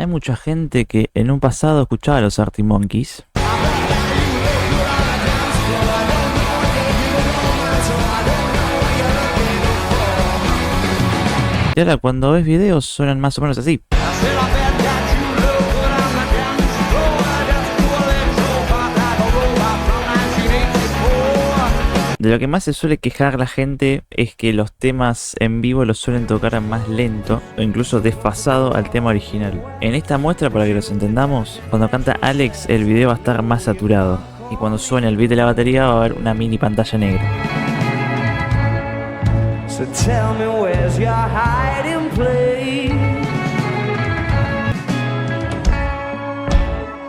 Hay mucha gente que en un pasado escuchaba a los Arctic Monkeys. Y ahora cuando ves videos suenan más o menos así. De lo que más se suele quejar la gente es que los temas en vivo los suelen tocar más lento o incluso desfasado al tema original. En esta muestra, para que los entendamos, cuando canta Alex el video va a estar más saturado y cuando suene el beat de la batería va a haber una mini pantalla negra. So tell me where's your hiding place.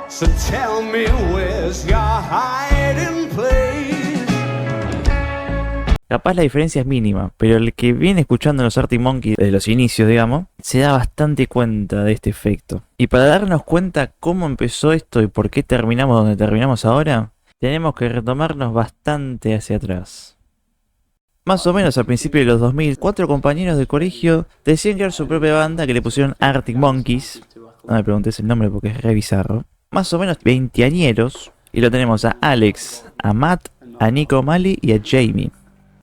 So tell me where's your hiding place. Capaz la diferencia es mínima, pero el que viene escuchando los Arctic Monkeys desde los inicios, digamos, se da bastante cuenta de este efecto. Y para darnos cuenta cómo empezó esto y por qué terminamos donde terminamos ahora, tenemos que retomarnos bastante hacia atrás. Más o menos al principio de los 2000, 4 compañeros de colegio decían crear su propia banda que le pusieron Arctic Monkeys. No me preguntes el nombre porque es re bizarro. Más o menos 20añeros. Y lo tenemos a Alex, a Matt, a Nico Mali y a Jamie.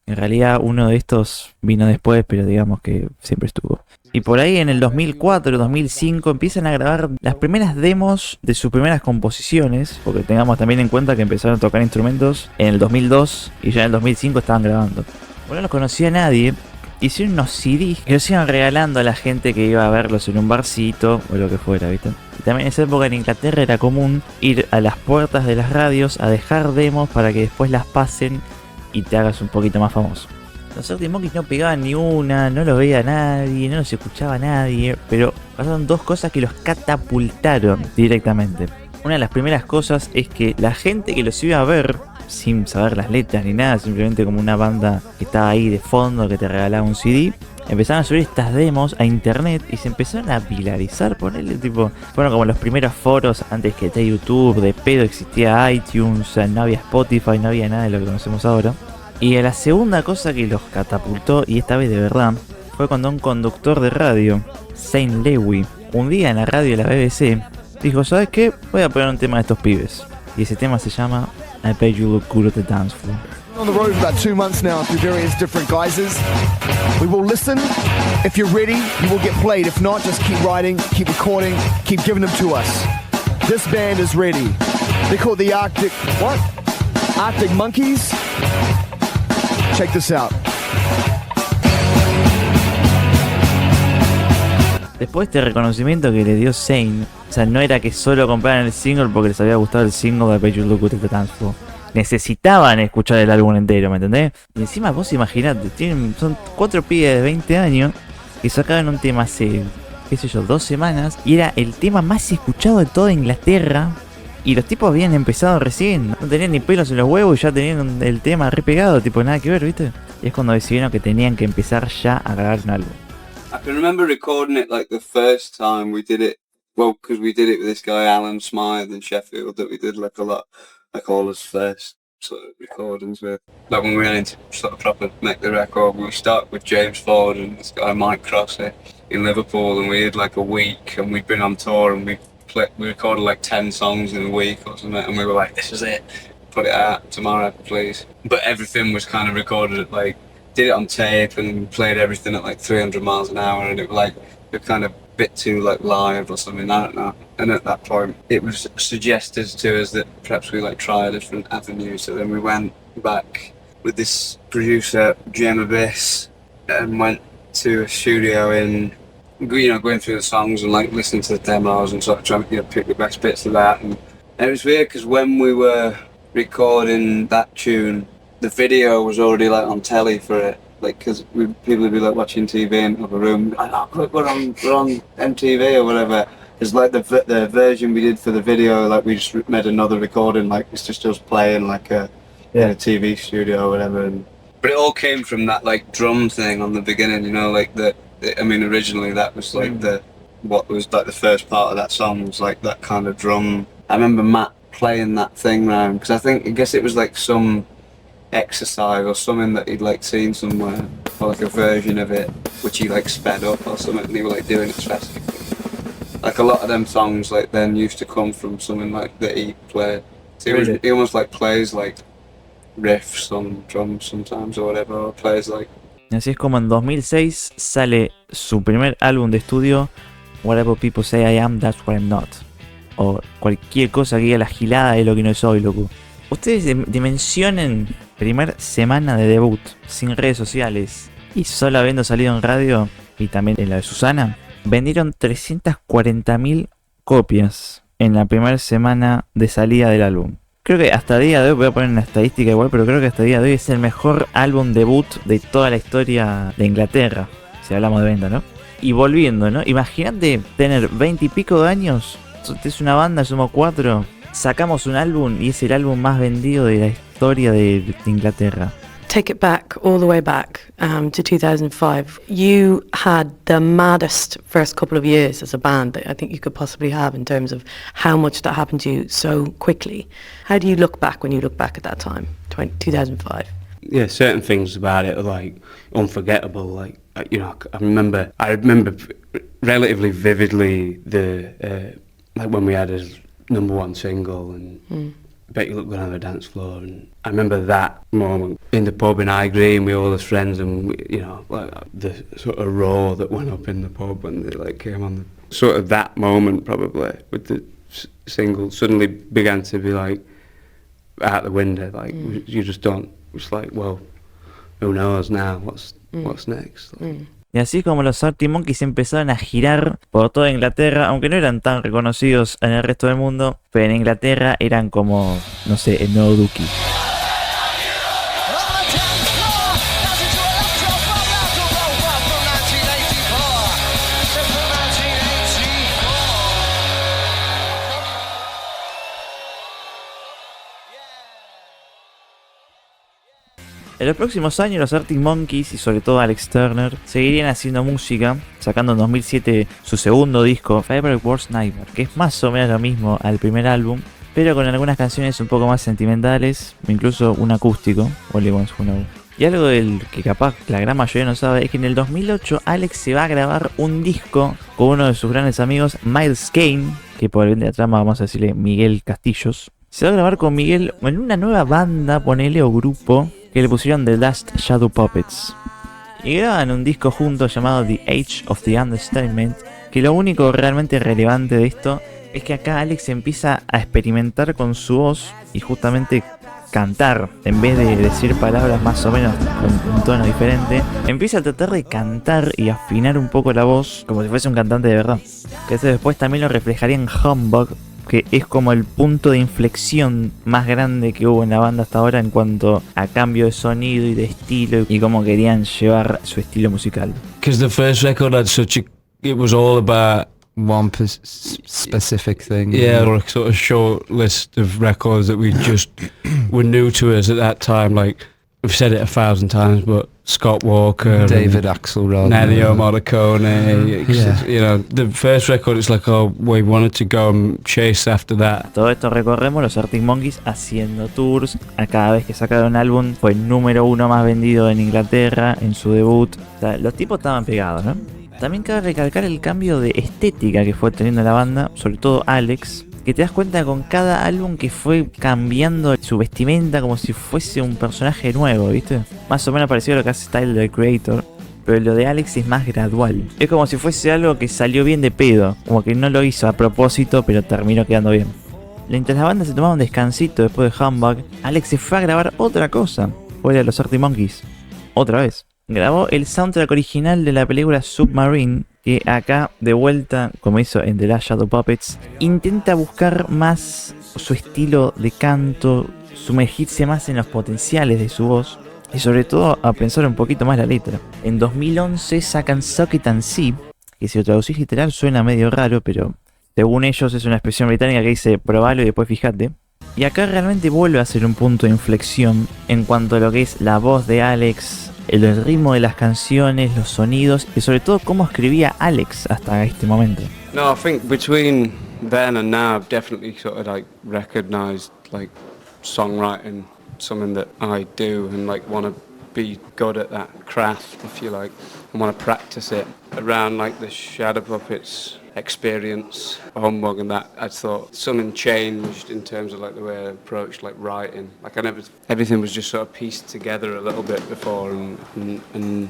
En realidad uno de estos vino después, pero digamos que siempre estuvo. Y por ahí en el 2004, 2005 empiezan a grabar las primeras demos de sus primeras composiciones. Porque tengamos también en cuenta que empezaron a tocar instrumentos en el 2002 y ya en el 2005 estaban grabando. Bueno, no los conocía nadie. Hicieron unos CDs que los iban regalando a la gente que iba a verlos en un barcito o lo que fuera, ¿viste? Y también en esa época en Inglaterra era común ir a las puertas de las radios a dejar demos para que después las pasen y te hagas un poquito más famoso. Los Arctic Monkeys no pegaban ni una, no los veía nadie, no los escuchaba nadie, pero pasaron dos cosas que los catapultaron directamente. Una de las primeras cosas es que la gente que los iba a ver, sin saber las letras ni nada, simplemente como una banda que estaba ahí de fondo que te regalaba un CD, empezaron a subir estas demos a internet y se empezaron a viralizar, ponerle tipo, fueron como los primeros foros antes que esté YouTube, de pedo existía iTunes, no había Spotify, no había nada de lo que conocemos ahora. Y la segunda cosa que los catapultó, y esta vez de verdad, fue cuando un conductor de radio, Zane Lewy, un día en la radio de la BBC, dijo, ¿sabes qué? Voy a poner un tema de estos pibes. Y ese tema se llama I Bet You Look Good at the Dance Floor. On the road for about 2 months now through various different guises. We will listen. If you're ready, you will get played. If not, just keep writing, keep recording, keep giving them to us. This band is ready. They're called the Arctic... What? Arctic Monkeys? Check this out. Después de este reconocimiento que le dio Zane, o sea, no era que solo compraran el single porque les había gustado el single de I Bet You Look Good at the Dance Floor. Necesitaban escuchar el álbum entero, ¿me entendés? Y encima vos imaginate, son 4 pibes de 20 años que sacaban un tema hace, qué sé yo, 2 semanas y era el tema más escuchado de toda Inglaterra. Y los tipos habían empezado recién, no tenían ni pelos en los huevos y ya tenían el tema re pegado, tipo nada que ver, ¿viste? Y es cuando decidieron que tenían que empezar ya a grabar un álbum. I can remember recording it like the first time we did it, well, because we did it with this guy Alan Smythe in Sheffield that we did like a lot, like all his first sort of recordings with. Like when we went into sort of proper make the record, we started with James Ford and this guy Mike Crossy in Liverpool, and we did like a week, and we'd been on tour and we recorded like 10 songs in a week or something, and we were like, this is it, put it out tomorrow please. But everything was kind of recorded at like, did it on tape and played everything at like 300 miles an hour, and it was like a kind of bit too like live or something, I don't know. And at that point it was suggested to us that perhaps we like try a different avenue, so then we went back with this producer Jim Abyss and went to a studio in, you know, going through the songs and like listening to the demos and sort of trying to, you know, pick the best bits of that. And it was weird because when we were recording that tune, the video was already like on telly for it, like because people would be like watching TV in the room, like, oh quick, we're on MTV or whatever. It's like the version we did for the video, like we just made another recording, like it's just us playing like a TV studio or whatever. But it all came from that like drum thing on the beginning, you know, like I mean originally that was like what was like the first part of that song was like that kind of drum. I remember Matt playing that thing round because I guess it was like some exercise or something that he'd like seen somewhere, or like a version of it which he like sped up or something, and he was like doing it fast. like a lot of them songs like then used to come from something like that he played. So he almost like plays like riffs on drums sometimes or whatever, or plays like. Así es como en 2006 sale su primer álbum de estudio, Whatever People Say I Am, That's What I'm Not. O cualquier cosa que diga la gilada de lo que no soy, loco. Ustedes dimensionen primer semana de debut, sin redes sociales y solo habiendo salido en radio, y también en la de Susana, vendieron 340.000 copias en la primera semana de salida del álbum. Creo que hasta el día de hoy, voy a poner una estadística igual, pero creo que hasta el día de hoy es el mejor álbum debut de toda la historia de Inglaterra, si hablamos de venta, ¿no? Y volviendo, ¿no? Imagínate tener 20 y pico de años, es una banda, somos 4, sacamos un álbum y es el álbum más vendido de la historia de Inglaterra. Take it back, all the way back to 2005. You had the maddest first couple of years as a band that I think you could possibly have in terms of how much that happened to you so quickly. How do you look back when you look back at that time, 2005? Yeah, certain things about it are like unforgettable. Like you know, I remember relatively vividly the like when we had his #1 single and. Bet You Look Good on the Dance Floor, and I remember that moment in the pub in Highgreen with all his friends, and we, you know, like the sort of roar that went up in the pub when they like came on. Sort of that moment probably with the single suddenly began to be like out the window, like you just don't. It's like, well, who knows now? What's next? Like, Y así como los Arctic Monkeys empezaron a girar por toda Inglaterra, aunque no eran tan reconocidos en el resto del mundo, pero en Inglaterra eran como, no sé, el nuevo Dookie. En los próximos años los Arctic Monkeys y sobre todo Alex Turner seguirían haciendo música, sacando en 2007 su segundo disco, Favorite Worst Nightmare, que es más o menos lo mismo al primer álbum, pero con algunas canciones un poco más sentimentales, incluso un acústico, Only Ones Who Know. Y algo del que capaz la gran mayoría no sabe es que en el 2008 Alex se va a grabar un disco con uno de sus grandes amigos, Miles Kane, que por el bien de la trama vamos a decirle Miguel Castillos. Se va a grabar con Miguel en una nueva banda, ponele, o grupo, que le pusieron The Last Shadow Puppets. Y graban un disco juntos llamado The Age of the Understatement, que lo único realmente relevante de esto es que acá Alex empieza a experimentar con su voz y justamente cantar, en vez de decir palabras más o menos con un tono diferente, empieza a tratar de cantar y afinar un poco la voz como si fuese un cantante de verdad. Que eso después también lo reflejaría en Humbug, que es como el punto de inflexión más grande que hubo en la banda hasta ahora en cuanto a cambio de sonido y de estilo y cómo querían llevar su estilo musical. Because the first record had it was all about one specific thing. Yeah, or a sort of short list of records that we just were new to us at that time. Like, we've said it 1,000 times, but Scott Walker, David Axelrod, Ennio Morricone. You know, the first record, it's like, oh, we wanted to go and chase after that. Todo esto recorremos los Arctic Monkeys haciendo tours. A cada vez que sacaron un álbum fue el número 1 más vendido en Inglaterra en su debut. O sea, los tipos estaban pegados, ¿no? También cabe recalcar el cambio de estética que fue teniendo la banda, sobre todo Alex, que te das cuenta con cada álbum que fue cambiando su vestimenta como si fuese un personaje nuevo, ¿viste? Más o menos parecido a lo que hace Tyler, the Creator, pero lo de Alex es más gradual. Es como si fuese algo que salió bien de pedo, como que no lo hizo a propósito, pero terminó quedando bien. Mientras la banda se tomaba un descansito después de Humbug, Alex se fue a grabar otra cosa, fuera de los Arctic Monkeys. Otra vez. Grabó el soundtrack original de la película Submarine, que acá, de vuelta, como hizo en The Last Shadow Puppets, intenta buscar más su estilo de canto, sumergirse más en los potenciales de su voz y sobre todo a pensar un poquito más la letra. En 2011 sacan Suck It and See, que si lo traducís literal suena medio raro, pero según ellos es una expresión británica que dice probalo y después fíjate. Y acá realmente vuelve a ser un punto de inflexión en cuanto a lo que es la voz de Alex, el ritmo de las canciones, los sonidos y sobre todo cómo escribía Alex hasta este momento. No, I think between then and now I've definitely sort of like recognized like songwriting, something that I do and like want to be good at that craft, if you like, and want to practice it. Around like the Shadow Puppets experience, Humbug and that, I thought something changed in terms of like the way I approached like writing. Like everything was just sort of pieced together a little bit before, and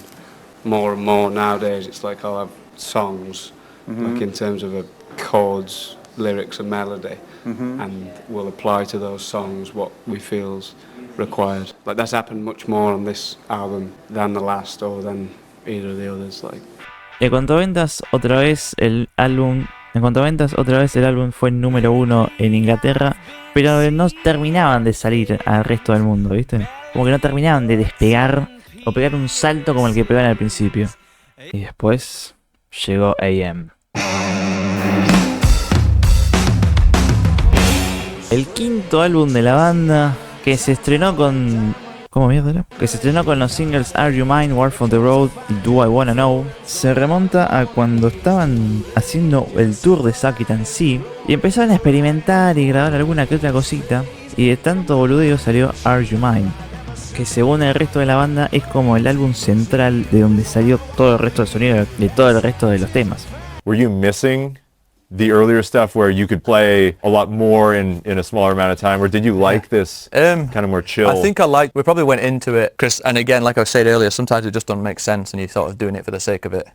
more nowadays it's like I'll have songs, like in terms of chords, lyrics and melody, and we'll apply to those songs what we feel's required. Like that's happened much more on this album than the last or than either of the others. Like. En cuanto a ventas, otra vez el álbum fue número 1 en Inglaterra, pero no terminaban de salir al resto del mundo, ¿viste? Como que no terminaban de despegar o pegar un salto como el que pegaban al principio. Y después llegó AM. El quinto álbum de la banda, que se estrenó con... ¿Cómo mierda era? Que se estrenó con los singles Are You Mine, War from the Road y Do I Wanna Know. Se remonta a cuando estaban haciendo el tour de Suck It and See y empezaron a experimentar y grabar alguna que otra cosita, y de tanto boludeo salió Are You Mine, que según el resto de la banda es como el álbum central de donde salió todo el resto del sonido de todo el resto de los temas. Were you missing the earlier stuff where you could play a lot more in a smaller amount of time, or did you like this kind of more chill? I think we probably went into it, Chris, and again, like I said earlier, sometimes it just doesn't make sense and you're sort of doing it for the sake of it.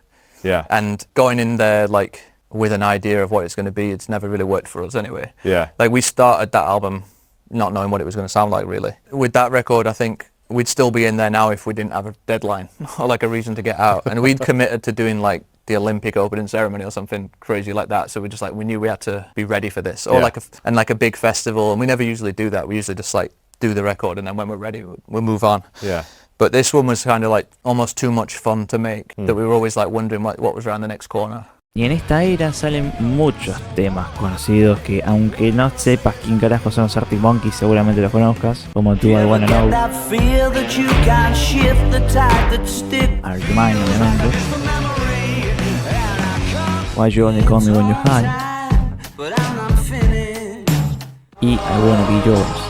Yeah. And going in there like with an idea of what it's going to be, it's never really worked for us anyway. Yeah. Like we started that album not knowing what it was going to sound like really. With that record, I think we'd still be in there now if we didn't have a deadline or like a reason to get out. And we'd committed to doing like the Olympic opening ceremony or something crazy like that, so we knew we had to be ready for this, or like a big festival, and we never usually do that. We usually just like do the record, and then when we're ready we'll move on. Yeah. But this one was kind of like almost too much fun to make, that we were always like wondering what was around the next corner. Y en esta era salen muchos temas conocidos que, aunque no sepas quién carajo son los Arctic Monkeys, seguramente los conozcas, como Do I Wanna Know, Are You Mine, obviamente, Why You Only Call Me When You're High y I Wanna Be Yours.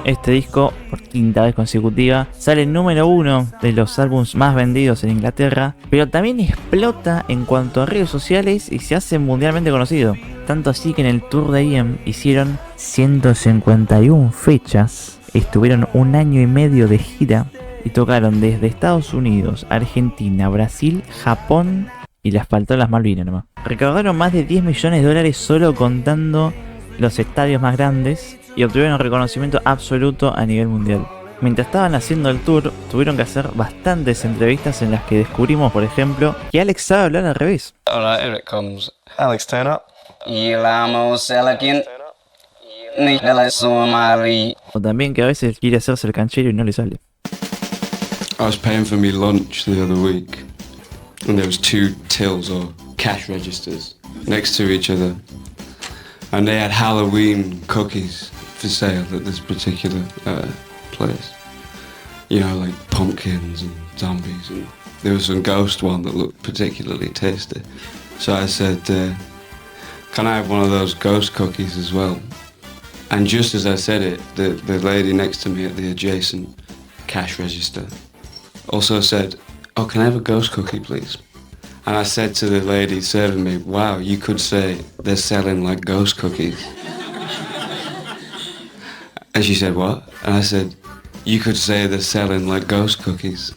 Este disco, por quinta vez consecutiva, sale número 1 de los álbumes más vendidos en Inglaterra, pero también explota en cuanto a redes sociales y se hace mundialmente conocido. Tanto así que en el tour de AM hicieron 151 fechas, estuvieron 1 año y medio de gira y tocaron desde Estados Unidos, Argentina, Brasil, Japón y les faltó las Malvinas nomás. Recaudaron más de $10 millones solo contando los estadios más grandes y obtuvieron reconocimiento absoluto a nivel mundial. Mientras estaban haciendo el tour, tuvieron que hacer bastantes entrevistas en las que descubrimos, por ejemplo, que Alex sabe hablar al revés. Hola, here it comes. Alex, turn up. O también que a veces quiere hacerse el canchero y no le sale. I was paying for me lunch the other week, and there was 2 tills or cash registers next to each other, and they had Halloween cookies for sale at this particular place. You know, like pumpkins and zombies, and there was some ghost one that looked particularly tasty. So I said, can I have one of those ghost cookies as well? And just as I said it, the lady next to me at the adjacent cash register also said, oh, can I have a ghost cookie, please? And I said to the lady serving me, wow, you could say they're selling like ghost cookies. And she said, what? And I said, you could say they're selling like ghost cookies.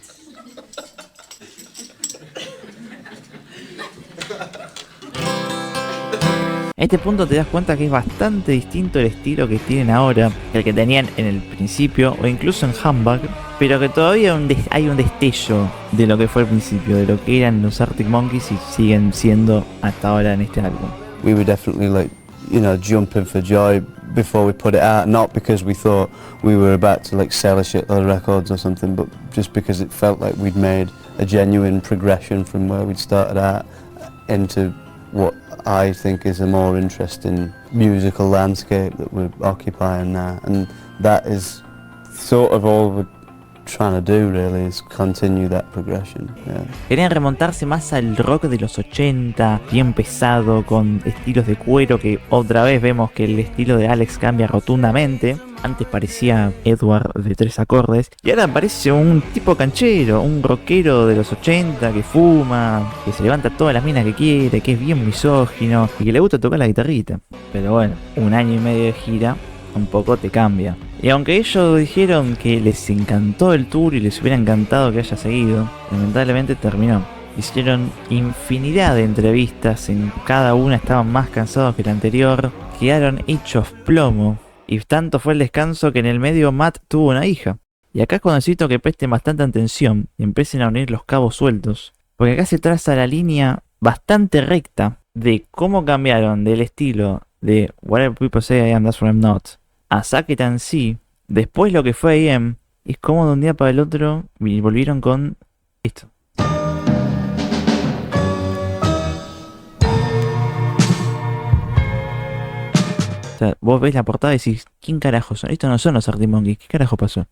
En este punto te das cuenta que es bastante distinto el estilo que tienen ahora que el que tenían en el principio o incluso en Humbug, pero que todavía hay un destello de lo que fue el principio, de lo que eran los Arctic Monkeys y siguen siendo hasta ahora en este álbum. We were definitely like, you know, jumping for joy before we put it out, not because we thought we were about to like sell a shitload of records or something, but just because it felt like we'd made a genuine progression from where we'd started out into what I think is a more interesting musical landscape that we're occupying now, and that is sort of all we're trying to do really, is continue that progression. Yeah. Querían remontarse más al rock de los 80, bien pesado, con estilos de cuero, que otra vez vemos que el estilo de Alex cambia rotundamente. Antes parecía Edward de 3 acordes y ahora parece un tipo canchero, un rockero de los 80 que fuma, que se levanta todas las minas que quiere, que es bien misógino y que le gusta tocar la guitarrita. Pero bueno, 1 año y medio de gira un poco te cambia. Y aunque ellos dijeron que les encantó el tour y les hubiera encantado que haya seguido, lamentablemente terminó. Hicieron infinidad de entrevistas, en cada una estaban más cansados que la anterior, quedaron hechos plomo. Y tanto fue el descanso que en el medio Matt tuvo una hija. Y acá es cuando necesito que presten bastante atención y empiecen a unir los cabos sueltos. Porque acá se traza la línea bastante recta de cómo cambiaron del estilo de Whatever People Say I Am, That's What I'm Not a Suck It and See. Después lo que fue AM, es como de un día para el otro y volvieron con esto. O sea, vos ves la portada y decís, ¿quién carajo son? Estos no son los Arctic Monkeys, ¿qué carajo pasó?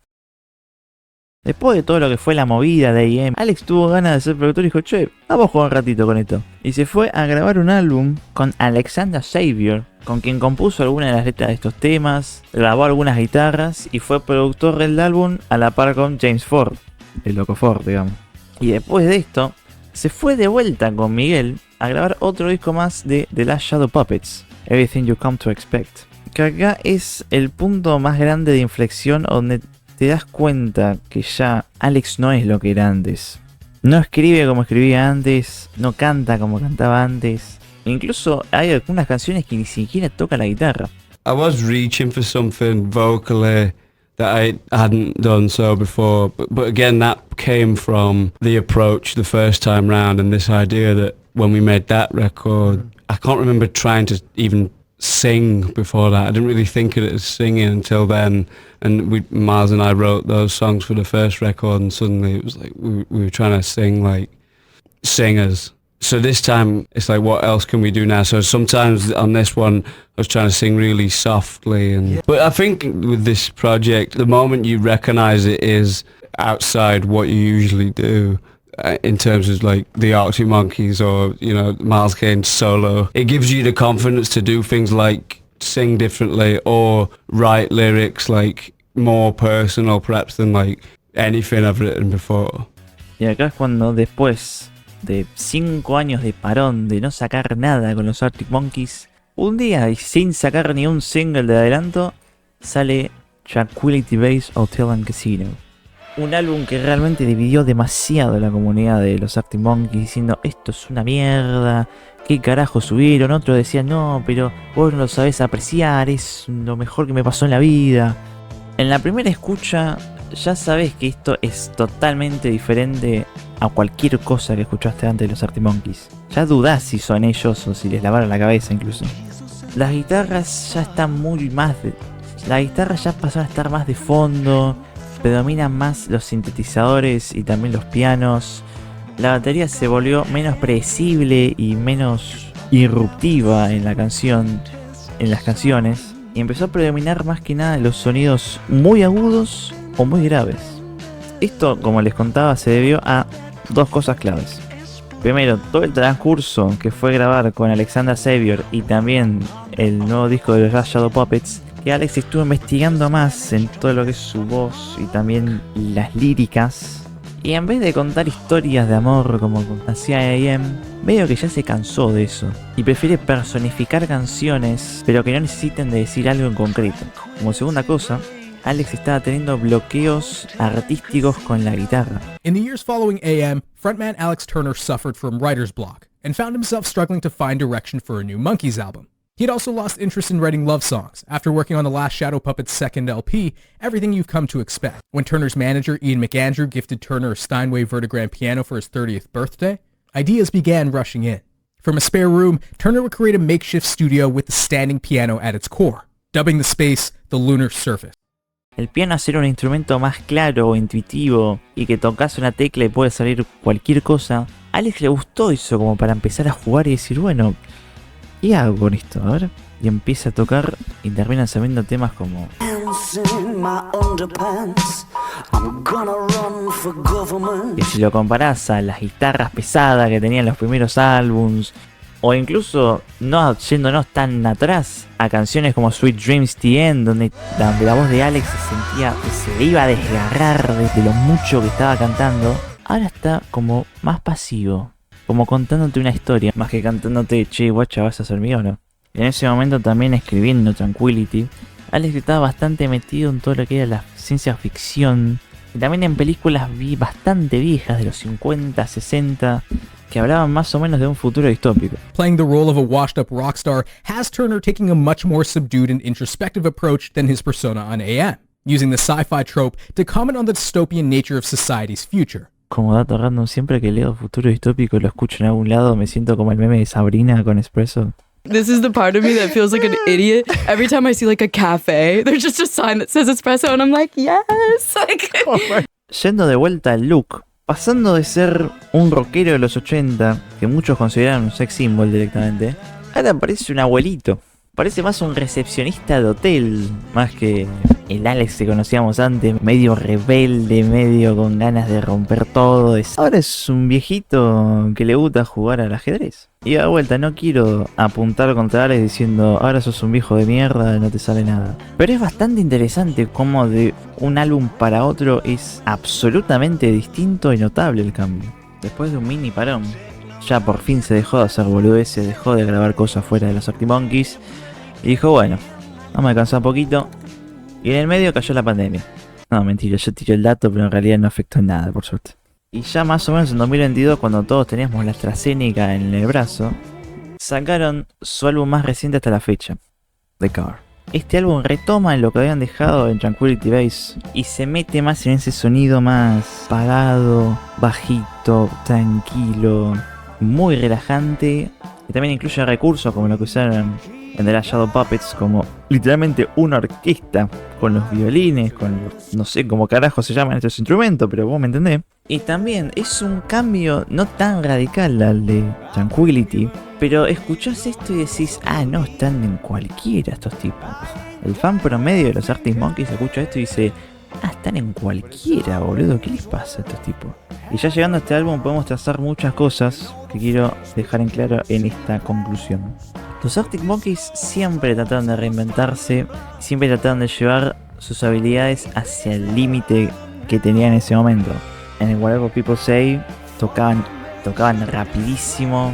Después de todo lo que fue la movida de AM, Alex tuvo ganas de ser productor y dijo, che, vamos a jugar un ratito con esto. Y se fue a grabar un álbum con Alexander Xavier, con quien compuso algunas de las letras de estos temas, grabó algunas guitarras y fue productor del álbum a la par con James Ford, el loco Ford, digamos. Y después de esto, se fue de vuelta con Miguel a grabar otro disco más de The Last Shadow Puppets, Everything You Come to Expect. Que acá es el punto más grande de inflexión donde te das cuenta que ya Alex no es lo que era antes. No escribe como escribía antes, no canta como cantaba antes. Incluso hay algunas canciones que ni siquiera toca la guitarra. I was reaching for something vocally that I hadn't done so before, but again that came from the approach the first time round and this idea that when we made that record, I can't remember trying to even sing before that. I didn't really think of it as singing until then, and Miles and I wrote those songs for the first record, and suddenly it was like we were trying to sing like singers. So this time it's like, what else can we do now? So sometimes on this one I was trying to sing really softly, but I think with this project, the moment you recognize it is outside what you usually do, in terms of like the Arctic Monkeys or, you know, Miles Kane's solo, it gives you the confidence to do things like sing differently or write lyrics like more personal perhaps than like anything I've written before. Y acá es cuando después de 5 años de parón, de no sacar nada con los Arctic Monkeys, un día y sin sacar ni un single de adelanto, sale Tranquility Base Hotel and Casino. Un álbum que realmente dividió demasiado la comunidad de los Arctic Monkeys, diciendo esto es una mierda, qué carajo subieron. Otros decían no, pero vos no lo sabés apreciar, es lo mejor que me pasó en la vida. En la primera escucha ya sabés que esto es totalmente diferente a cualquier cosa que escuchaste antes de los Arctic Monkeys. Ya dudás si son ellos o si les lavaron la cabeza incluso. Las guitarras ya están las guitarras ya pasaron a estar más de fondo. Predominan más los sintetizadores y también los pianos. La batería se volvió menos predecible y menos irruptiva en la canción, en las canciones, y empezó a predominar más que nada los sonidos muy agudos o muy graves. Esto, como les contaba, se debió a 2 cosas claves. Primero, todo el transcurso que fue grabar con Alexander Xavier y también el nuevo disco de los Last Shadow Puppets, que Alex estuvo investigando más en todo lo que es su voz y también las líricas. Y en vez de contar historias de amor como hacía AM, veo que ya se cansó de eso y prefiere personificar canciones, pero que no necesiten de decir algo en concreto. Como segunda cosa, Alex estaba teniendo bloqueos artísticos con la guitarra. In the years following AM, frontman Alex Turner suffered from writer's block and found himself struggling to find direction for a new Monkees album. He'd also lost interest in writing love songs after working on the Last Shadow Puppets' second LP, Everything You've Come to Expect. When Turner's manager, Ian McAndrew, gifted Turner a Steinway Vertigram piano for his 30th birthday, ideas began rushing in. From a spare room, Turner would create a makeshift studio with the standing piano at its core, dubbing the space the lunar surface. El piano, hacer un instrumento más claro o intuitivo y que tocas una tecla y puede salir cualquier cosa, a Alex le gustó eso como para empezar a jugar y decir, bueno, ¿qué hago con esto? A ver. Y empieza a tocar y terminan saliendo temas como Y si lo comparás a las guitarras pesadas que tenían los primeros álbums, o incluso no yéndonos tan atrás a canciones como Sweet Dreams The End, donde la voz de Alex se sentía que se le iba a desgarrar de lo mucho que estaba cantando, ahora está como más pasivo, como contándote una historia, más que cantándote, che, guacha, ¿vas a ser mío o no? En ese momento también escribiendo Tranquility, Alex estaba bastante metido en todo lo que era la ciencia ficción, y también en películas bastante viejas de los 50, 60, que hablaban más o menos de un futuro distópico. Playing the role of a washed-up rock star has Turner taking a much more subdued and introspective approach than his persona on AM, using the sci-fi trope to comment on the dystopian nature of society's future. Como dato random, siempre que leo futuro distópico lo escucho en algún lado, me siento como el meme de Sabrina con Espresso. This is the part of me that feels like an idiot. Every time I see like a cafe, there's just a sign that says espresso and I'm like, yes. Like... Yendo de vuelta al look, pasando de ser un rockero de los 80, que muchos consideran un sex symbol directamente, ahora parece un abuelito. Parece más un recepcionista de hotel, más que el Alex que conocíamos antes, medio rebelde, medio con ganas de romper todo. Ahora es un viejito que le gusta jugar al ajedrez. Y de vuelta, no quiero apuntar contra Alex diciendo, ahora sos un viejo de mierda, no te sale nada. Pero es bastante interesante cómo de un álbum para otro es absolutamente distinto y notable el cambio. Después de un mini parón, ya por fin se dejó de hacer boludeces, dejó de grabar cosas fuera de los Arctic Monkeys. Y dijo, bueno, vamos a descansar un poquito. Y en el medio cayó la pandemia. No, mentira, yo tiré el dato, pero en realidad no afectó en nada, por suerte. Y ya más o menos en 2022, cuando todos teníamos la AstraZeneca en el brazo, sacaron su álbum más reciente hasta la fecha, The Car. Este álbum retoma lo que habían dejado en Tranquility Base y se mete más en ese sonido más apagado, bajito, tranquilo, muy relajante. Y también incluye recursos como lo que usaron en The Last Shadow Puppets, como literalmente una orquesta con los violines, con no sé cómo carajo se llaman estos instrumentos, pero vos me entendés. Y también es un cambio no tan radical al de Tranquility, pero escuchás esto y decís, ah, no, están en cualquiera estos tipos. El fan promedio de los Arctic Monkeys escucha esto y dice, ah, están en cualquiera, boludo, ¿qué les pasa a estos tipos? Y ya llegando a este álbum podemos trazar muchas cosas que quiero dejar en claro en esta conclusión. Los Arctic Monkeys siempre trataron de reinventarse, siempre trataron de llevar sus habilidades hacia el límite que tenían en ese momento. En el Whatever People Say tocaban rapidísimo,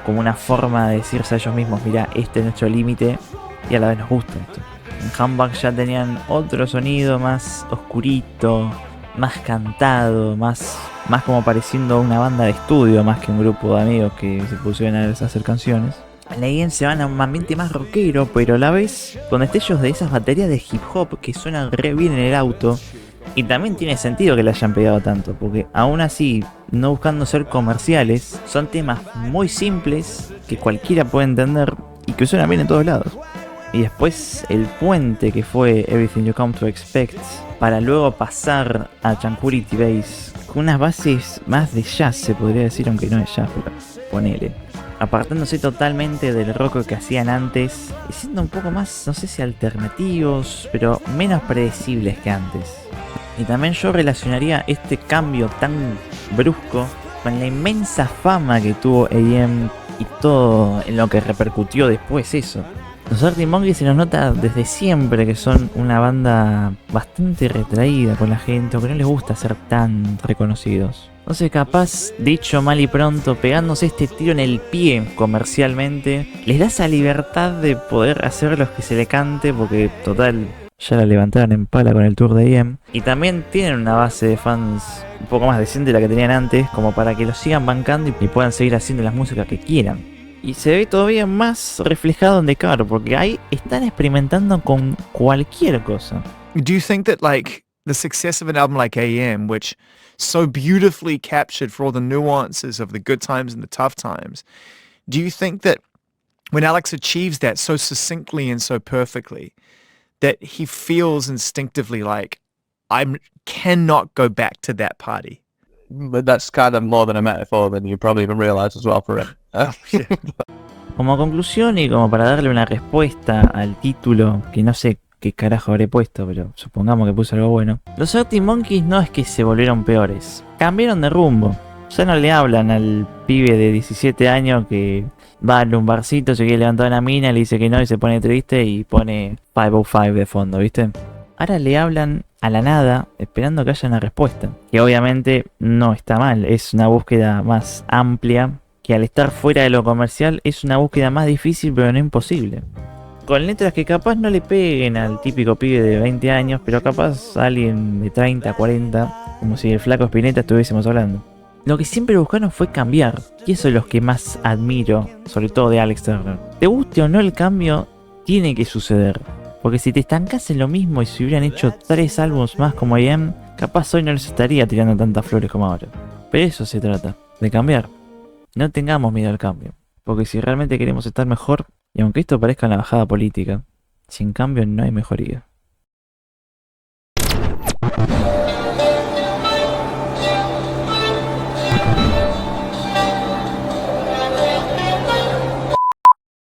como una forma de decirse a ellos mismos, mirá, este es nuestro límite y a la vez nos gusta esto. En Humbug ya tenían otro sonido más oscurito, más cantado, más como pareciendo una banda de estudio más que un grupo de amigos que se pusieron a hacer canciones. En la IEM se van a un ambiente más rockero, pero a la vez con destellos de esas baterías de hip hop que suenan re bien en el auto. Y también tiene sentido que le hayan pegado tanto, porque aún así, no buscando ser comerciales, son temas muy simples que cualquiera puede entender y que suenan bien en todos lados. Y después el puente que fue Everything You Come to Expect, para luego pasar a Tranquility Base, con unas bases más de jazz se podría decir, aunque no es jazz, pero ponele. Apartándose totalmente del rock que hacían antes y siendo un poco más, no sé si alternativos, pero menos predecibles que antes. Y también yo relacionaría este cambio tan brusco con la inmensa fama que tuvo AM y todo en lo que repercutió después eso. Los Arctic Monkeys se nos nota desde siempre que son una banda bastante retraída con la gente, o que no les gusta ser tan reconocidos. Entonces capaz, dicho mal y pronto, pegándose este tiro en el pie comercialmente, les da esa libertad de poder hacer lo que se le cante, porque total, ya la levantaron en pala con el tour de AM. Y también tienen una base de fans un poco más decente de la que tenían antes, como para que los sigan bancando y puedan seguir haciendo las músicas que quieran. Y se ve todavía más reflejado en The Car, porque ahí están experimentando con cualquier cosa. Do you think that like the success of an album like AM, which so beautifully captured for all the nuances of the good times and the tough times, do you think that when Alex achieves that so succinctly and so perfectly, that he feels instinctively like, I cannot go back to that party? But that's kind of more than a metaphor than you probably even realize as well for him. Como conclusión y como para darle una respuesta al título, que no sé qué carajo habré puesto, pero supongamos que puse algo bueno. Los Arctic Monkeys no es que se volvieron peores, cambiaron de rumbo. Ya no le hablan al pibe de 17 años que va a un barcito, se quiere levantar una mina, le dice que no y se pone triste y pone 505 de fondo, ¿viste? Ahora le hablan a la nada, esperando que haya una respuesta. Que obviamente no está mal, es una búsqueda más amplia, que al estar fuera de lo comercial es una búsqueda más difícil pero no imposible. Con letras que capaz no le peguen al típico pibe de 20 años, pero capaz a alguien de 30, 40, como si el flaco Spinetta estuviésemos hablando. Lo que siempre buscaron fue cambiar, y eso es lo que más admiro, sobre todo de Alex Turner. Te guste o no el cambio, tiene que suceder. Porque si te estancas en lo mismo y si hubieran hecho 3 álbumes más como I.M., capaz hoy no les estaría tirando tantas flores como ahora. Pero eso se trata, de cambiar. No tengamos miedo al cambio, porque si realmente queremos estar mejor, y aunque esto parezca una bajada política, sin cambio no hay mejoría.